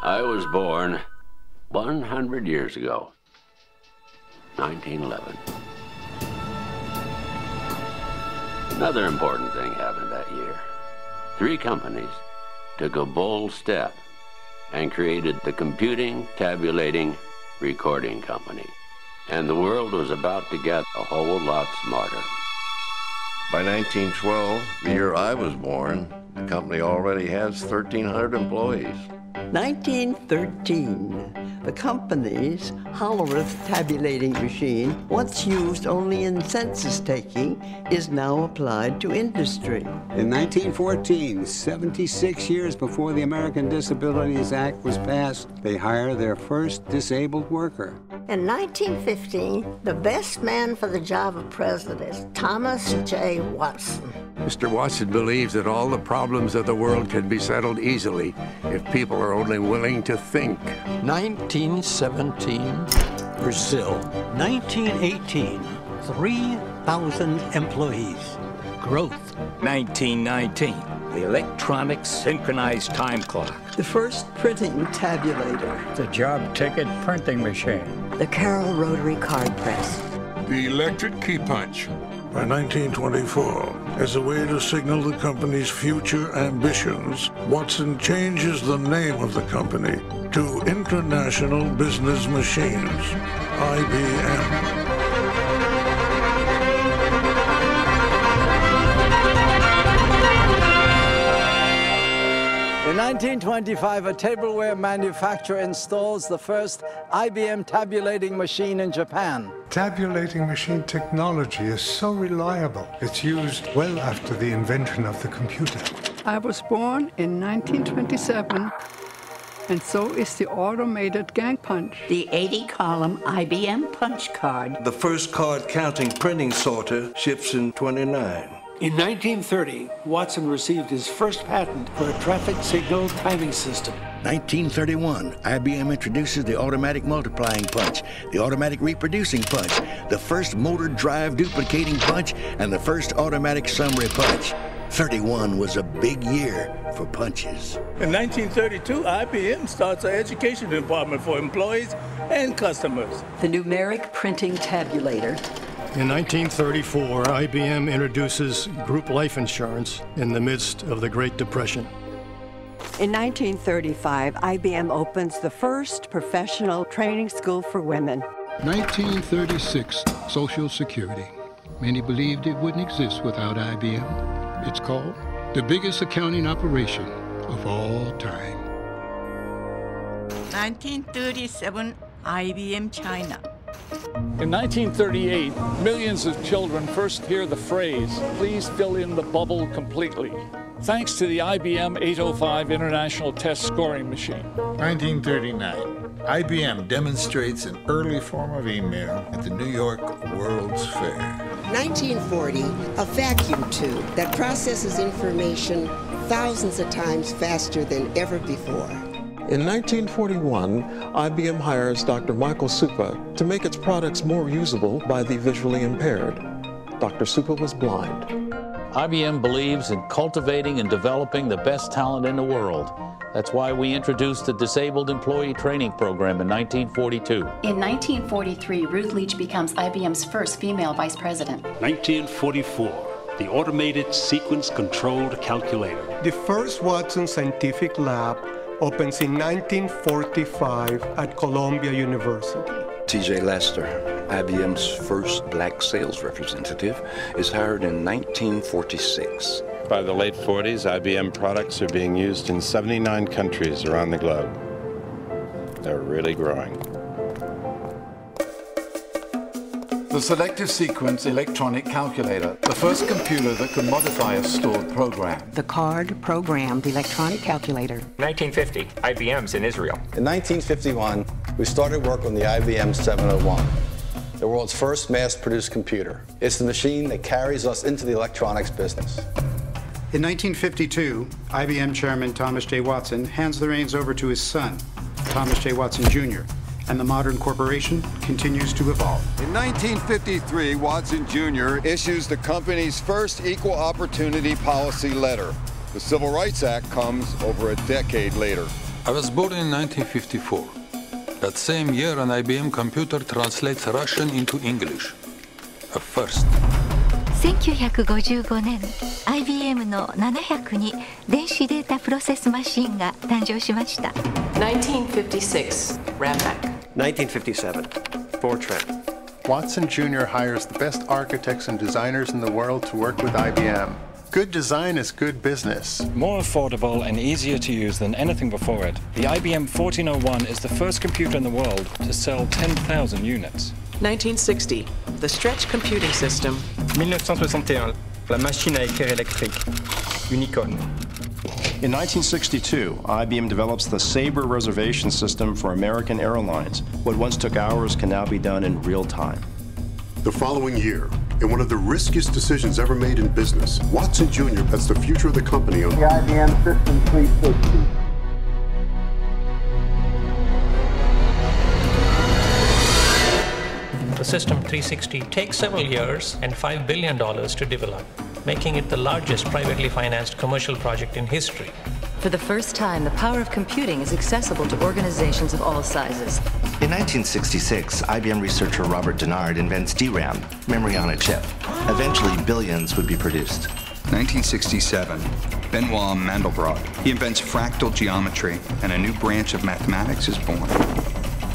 I was born 100 years ago, 1911. Another important thing happened that year. 3 companies took a bold step and created the Computing, Tabulating, Recording Company. And the world was about to get a whole lot smarter. By 1912, the year I was born, the company already has 1,300 employees. 1913, the company's Hollerith tabulating machine, once used only in census taking, is now applied to industry. In 1914, 76 years before the American Disabilities Act was passed, they hired their first disabled worker. In 1915, the best man for the job of president, Thomas J. Watson. Mr. Watson believes that all the problems of the world can be settled easily if people are only willing to think. 1917, Brazil. 1918, 3,000 employees. Growth. 1919, the electronic synchronized time clock. The first printing tabulator. The job ticket printing machine. The Carroll rotary card press. The electric key punch. By 1924, as a way to signal the company's future ambitions, Watson changes the name of the company to International Business Machines, IBM. In 1925, a tableware manufacturer installs the first IBM tabulating machine in Japan. Tabulating machine technology is so reliable, it's used well after the invention of the computer. I was born in 1927, and so is the automated gang punch. The 80-column IBM punch card. The first card counting printing sorter ships in 29. In 1930, Watson received his first patent for a traffic signal timing system. 1931, IBM introduces the automatic multiplying punch, the automatic reproducing punch, the first motor drive duplicating punch, and the first automatic summary punch. 31 was a big year for punches. In 1932, IBM starts an education department for employees and customers. The numeric printing tabulator. In 1934, IBM introduces group life insurance in the midst of the Great Depression. In 1935, IBM opens the first professional training school for women. 1936, Social Security. Many believed it wouldn't exist without IBM. It's called the biggest accounting operation of all time. 1937, IBM China. In 1938, millions of children first hear the phrase, "Please fill in the bubble completely," thanks to the IBM 805 International Test Scoring Machine. 1939, IBM demonstrates an early form of email at the New York World's Fair. 1940, a vacuum tube that processes information thousands of times faster than ever before. In 1941, IBM hires Dr. Michael Supa to make its products more usable by the visually impaired. Dr. Supa was blind. IBM believes in cultivating and developing the best talent in the world. That's why we introduced the Disabled Employee Training Program in 1942. In 1943, Ruth Leach becomes IBM's first female vice president. 1944, the Automated Sequence Controlled Calculator. The first Watson Scientific Lab opens in 1945 at Columbia University. T.J. Lester, IBM's first black sales representative, is hired in 1946. By the late 40s, IBM products are being used in 79 countries around the globe. They're really growing. The Selective Sequence Electronic Calculator, the first computer that could modify a stored program. The card-programmed electronic calculator. 1950, IBM's in Israel. In 1951, we started work on the IBM 701, the world's first mass-produced computer. It's the machine that carries us into the electronics business. In 1952, IBM Chairman Thomas J. Watson hands the reins over to his son, Thomas J. Watson, Jr., and the modern corporation continues to evolve. In 1953, Watson Jr. issues the company's first equal opportunity policy letter. The Civil Rights Act comes over a decade later. I was born in 1954. That same year, an IBM computer translates Russian into English. A first. 1955年、IBM の700に電子データプロセスマシンが誕生しました。1956, Rampac. 1957, Fortran. Watson Jr. hires the best architects and designers in the world to work with IBM. Good design is good business. More affordable and easier to use than anything before it, the IBM 1401 is the first computer in the world to sell 10,000 units. 1960, the Stretch Computing System. 1961, la machine à écrire électrique, Unicode. In 1962, IBM develops the Sabre reservation system for American Airlines. What once took hours can now be done in real time. The following year, in one of the riskiest decisions ever made in business, Watson Jr. bets the future of the company on the IBM System 360. The System 360 takes several years and $5 billion to develop, making it the largest privately financed commercial project in history. For the first time, the power of computing is accessible to organizations of all sizes. In 1966, IBM researcher Robert Dennard invents DRAM, memory on a chip. Eventually, billions would be produced. 1967, Benoit Mandelbrot. He invents fractal geometry, and a new branch of mathematics is born.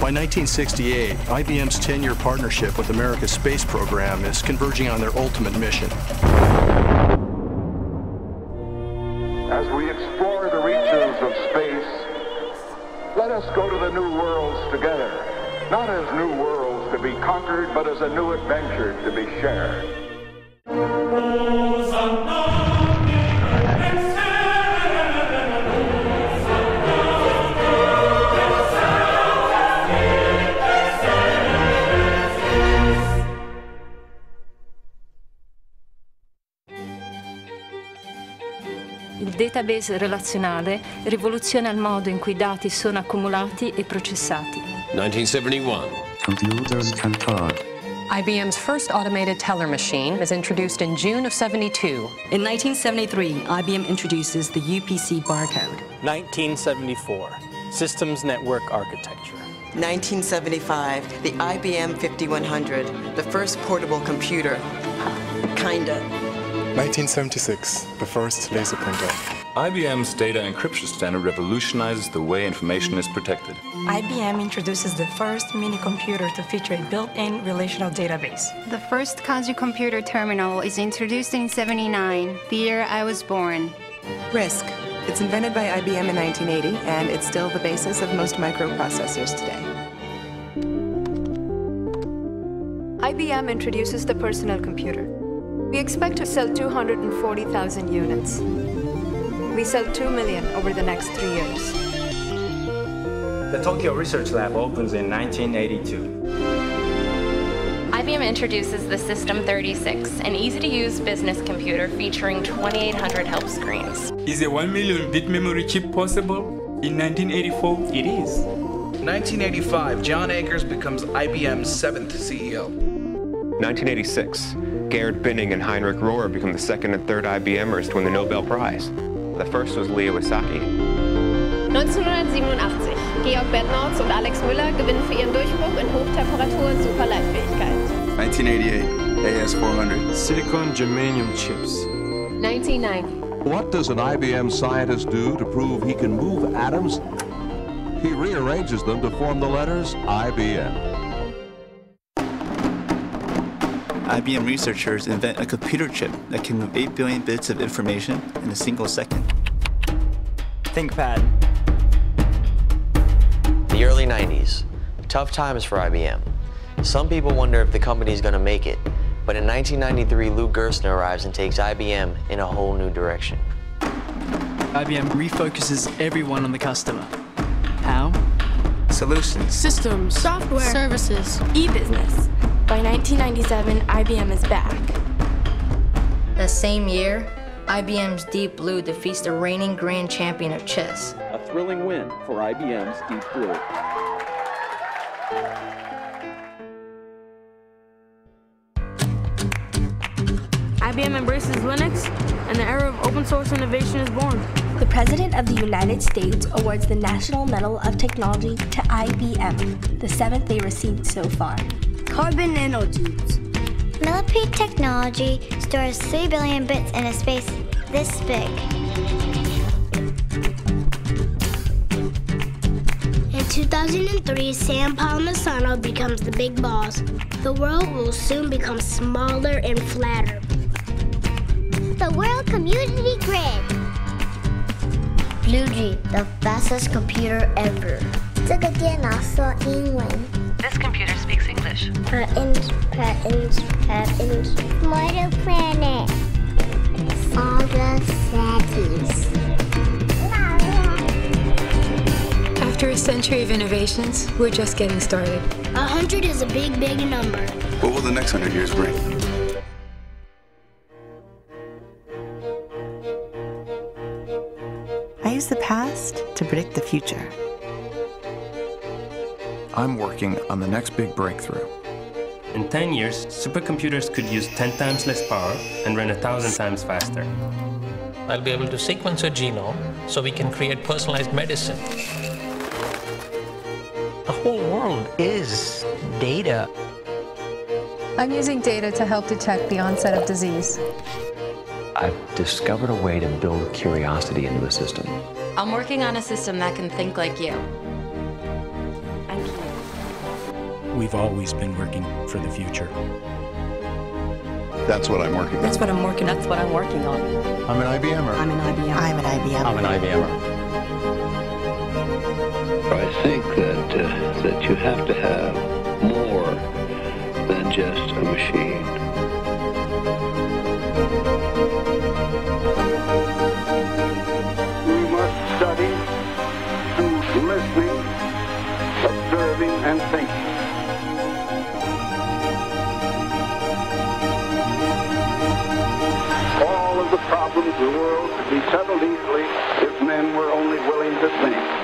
By 1968, IBM's 10-year partnership with America's space program is converging on their ultimate mission. As we explore the reaches of space, let us go to the new worlds together, not as new worlds to be conquered, but as a new adventure to be shared. Il database relazionale rivoluziona il modo in cui i dati sono accumulati e processati. 1971. Computers can talk. IBM's first automated teller machine is introduced in June of '72. In 1973, IBM introduces the UPC barcode. 1974, Systems Network Architecture. 1975, the IBM 5100, the first portable computer. Kinda. 1976, the first laser printer. IBM's data encryption standard revolutionizes the way information is protected. IBM introduces the first mini-computer to feature a built-in relational database. The first Kanji computer terminal is introduced in '79, the year I was born. RISC. It's invented by IBM in 1980, and it's still the basis of most microprocessors today. IBM introduces the personal computer. We expect to sell 240,000 units. We sell 2 million over the next 3 years. The Tokyo Research Lab opens in 1982. IBM introduces the System 36, an easy-to-use business computer featuring 2,800 help screens. Is a 1 million bit memory chip possible? In 1984, it is. 1985, John Akers becomes IBM's 7th CEO. 1986, Gerhard Binning and Heinrich Rohr become the second and third IBMers to win the Nobel Prize. The first was Leo Isaki. 1987, Georg Bednorz und Alex Müller gewinnen für ihren Durchbruch in Hochtemperatur-Superleitfähigkeit. 1988, AS400. Silicon germanium chips. 1990. What does an IBM scientist do to prove he can move atoms? He rearranges them to form the letters IBM. IBM researchers invent a computer chip that can move 8 billion bits of information in a single second. ThinkPad. The early 90s. Tough times for IBM. Some people wonder if the company's going to make it. But in 1993, Lou Gerstner arrives and takes IBM in a whole new direction. IBM refocuses everyone on the customer. How? Solutions. Systems. Software. Services. E-business. By 1997, IBM is back. That same year, IBM's Deep Blue defeats the reigning grand champion of chess. A thrilling win for IBM's Deep Blue. IBM embraces Linux, and the era of open source innovation is born. The President of the United States awards the National Medal of Technology to IBM, the 7th they received so far. Carbon nanotubes. Millipede technology stores 3 billion bits in a space this big. In 2003, Sam Palmisano becomes the big boss. The world will soon become smaller and flatter. The World Community Grid. Bluey, the fastest computer ever. 这个电脑说英文。 This computer speaks English. Patents. Mortal Planet. All the cities. After a century of innovations, we're just getting started. 100 is a big, big number. What will the next 100 years bring? I use the past to predict the future. I'm working on the next big breakthrough. In 10 years, supercomputers could use 10 times less power and run 1,000 times faster. I'll be able to sequence your genome so we can create personalized medicine. The whole world is data. I'm using data to help detect the onset of disease. I've discovered a way to build curiosity into the system. I'm working on a system that can think like you. We've always been working for the future. That's what I'm working on. That's what I'm working on. That's what I'm working on. I'm an IBMer. I'm an IBM. I'm an IBM. I'm an IBMer. I think that you have to have more than just a machine. We must study through listening, observing, and thinking. All of the problems of the world could be settled easily if men were only willing to think.